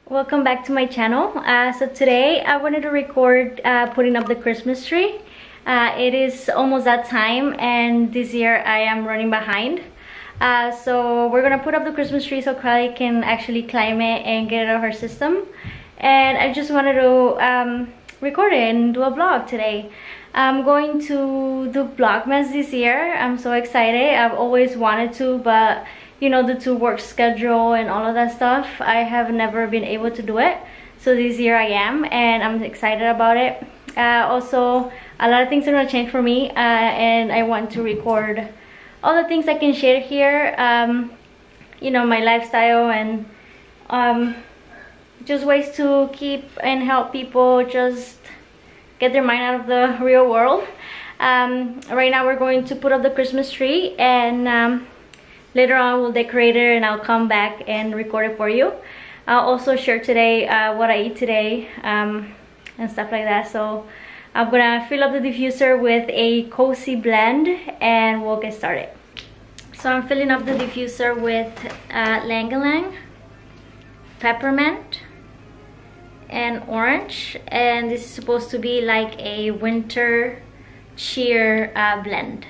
Welcome back to my channel. So today I wanted to record putting up the Christmas tree. It is almost that time, and this year I am running behind. So we're gonna put up the Christmas tree so Crowley can actually climb it and get it out of her system. And I just wanted to record it and do a vlog today. I'm going to do Vlogmas this year. I'm so excited. I've always wanted to, but you know, due to work schedule and all of that stuff, I have never been able to do it. So this year I am, and I'm excited about it. Also, a lot of things are gonna change for me, and I want to record all the things I can share here. You know, my lifestyle and just ways to keep and help people just get their mind out of the real world. Right now we're going to put up the Christmas tree, and later on we'll decorate it, and I'll come back and record it for you. I'll also share today what I eat today and stuff like that. So I'm gonna fill up the diffuser with a cozy blend and we'll get started. So I'm filling up the diffuser with Lang-a-Lang, peppermint, and orange, and this is supposed to be like a winter cheer blend.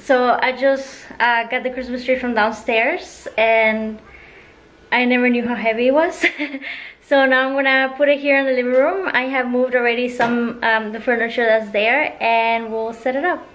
So I just got the Christmas tree from downstairs, and I never knew how heavy it was. So now I'm gonna put it here in the living room. I have moved already some the furniture that's there, and we'll set it up.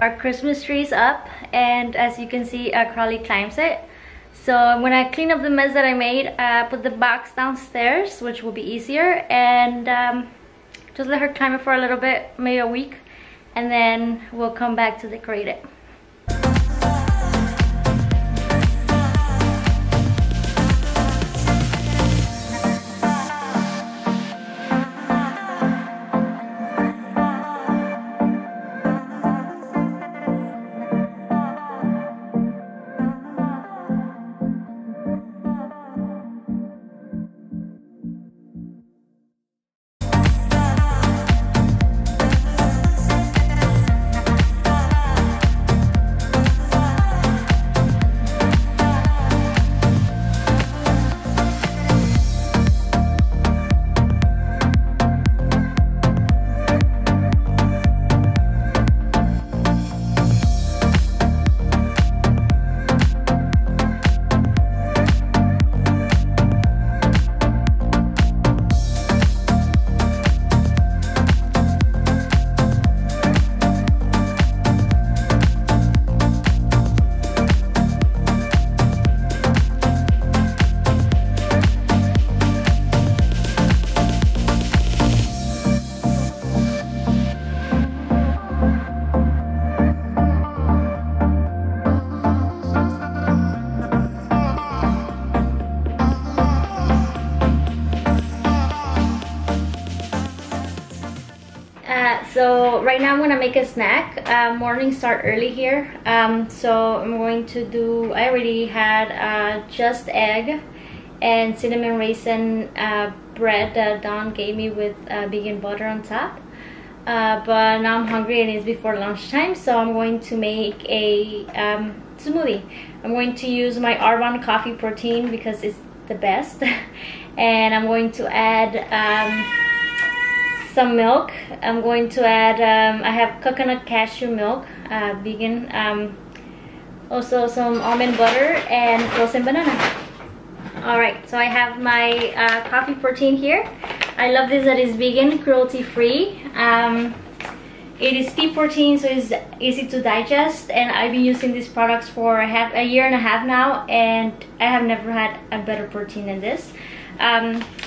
our Christmas tree is up, and as you can see, Crowley climbs it. So I'm gonna clean up the mess that I made, put the box downstairs, which will be easier, and just let her climb it for a little bit, maybe a week, and then we'll come back to decorate it. So right now I'm gonna make a snack. Morning start early here, so I'm going to do, I already had just egg and cinnamon raisin bread that Dawn gave me with vegan butter on top, but now I'm hungry and it's before lunchtime, so I'm going to make a smoothie. I'm going to use my Arbonne coffee protein because it's the best and I'm going to add some milk. I'm going to add, I have coconut cashew milk, vegan, also some almond butter and frozen banana. Alright, so I have my coffee protein here. I love this that is vegan, cruelty free. It is pea protein, so it's easy to digest, and I've been using these products for a year and a half now, and I have never had a better protein than this.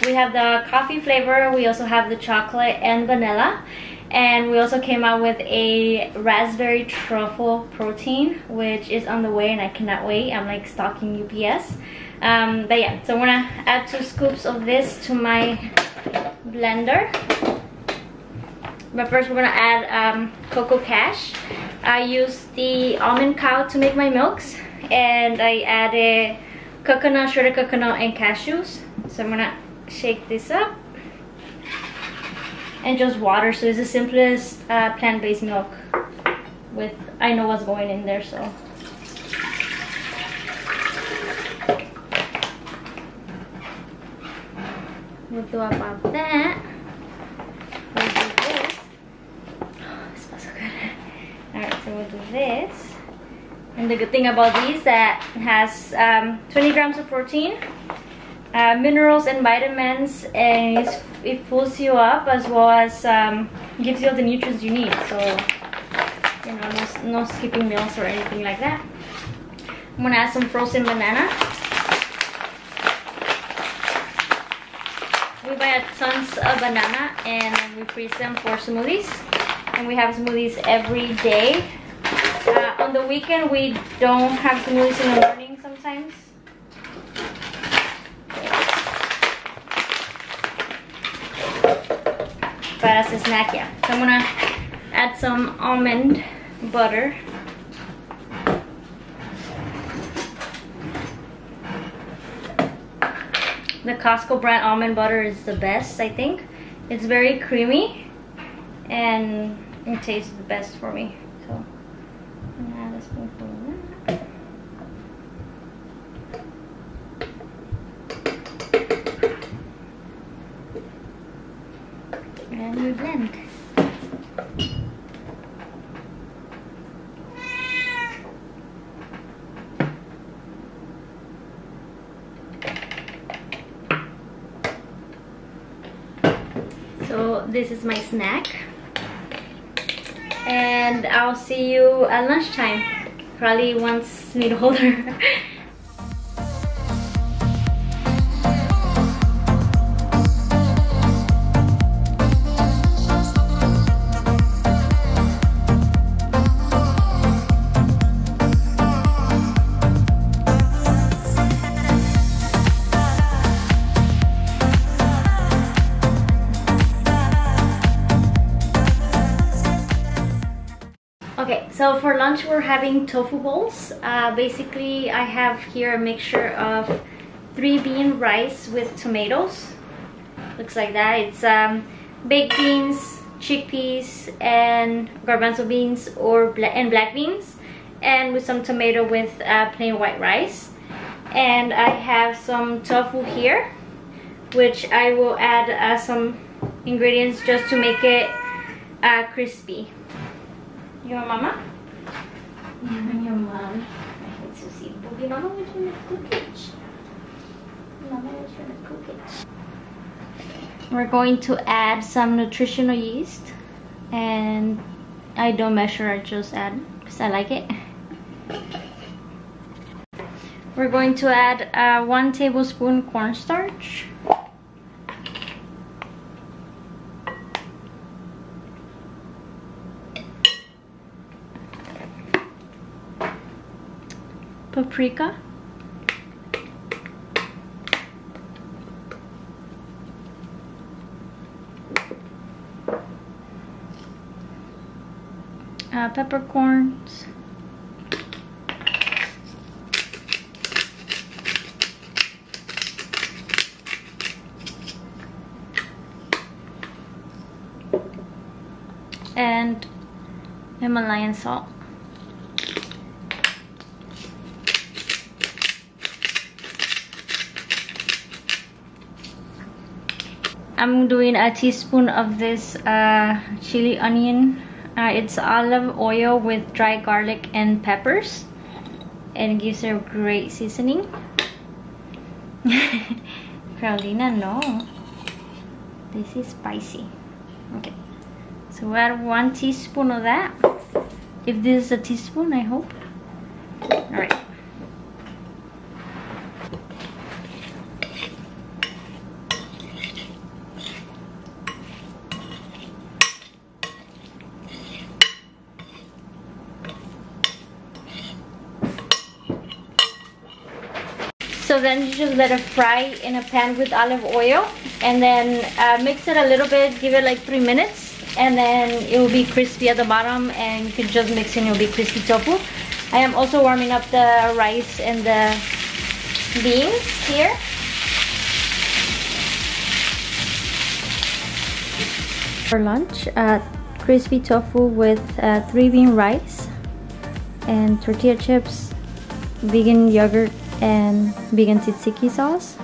We have the coffee flavor, we also have the chocolate and vanilla, and we also came out with a raspberry truffle protein, which is on the way and I cannot wait. I'm like stalking UPS. But yeah, so I'm gonna add 2 scoops of this to my blender. But first we're gonna add cocoa cash. I use the almond cow to make my milks, and I added coconut, shredded coconut, and cashews. So I'm gonna shake this up, and just water. So it's the simplest plant-based milk with, I know what's going in there, so. We'll do about that. We'll do this. Oh, this smells so good. Alright, so we'll do this. And the good thing about these, that it has 20 grams of protein, minerals and vitamins, and it fills you up, as well as gives you all the nutrients you need. So, you know, no skipping meals or anything like that. I'm gonna add some frozen banana. We buy tons of banana and then we freeze them for smoothies, and we have smoothies every day. On the weekend we don't have smoothies in the morning sometimes. But as a snack, yeah. So I'm gonna add some almond butter. The Costco brand almond butter is the best, I think. It's very creamy and it tastes the best for me. So I'm gonna add a spoonful of that. And we blend. So this is my snack. and I'll see you at lunchtime. Crowley wants me to hold her. Okay, so for lunch we're having tofu bowls. Basically I have here a mixture of 3-bean rice with tomatoes. Looks like that. It's baked beans, chickpeas, and garbanzo beans and black beans, and with some tomato with plain white rice. And I have some tofu here, which I will add some ingredients just to make it crispy. Your mama? Your mom. I hate to see. But mama was gonna cook it. Mama was gonna cook it. We're going to add some nutritional yeast, and I don't measure, I just add because I like it. We're going to add 1 tablespoon cornstarch. Paprika, peppercorns, and Himalayan salt. I'm doing a teaspoon of this chili onion. It's olive oil with dry garlic and peppers, and it gives it a great seasoning. Carolina, no. This is spicy. Okay, so we add 1 teaspoon of that. If this is a teaspoon, I hope. All right. So then you just let it fry in a pan with olive oil, and then mix it a little bit, give it like 3 minutes, and then it will be crispy at the bottom, and you can just mix in, it will be crispy tofu. I am also warming up the rice and the beans here. For lunch, crispy tofu with 3-bean rice and tortilla chips, vegan yogurt, and vegan tzatziki sauce.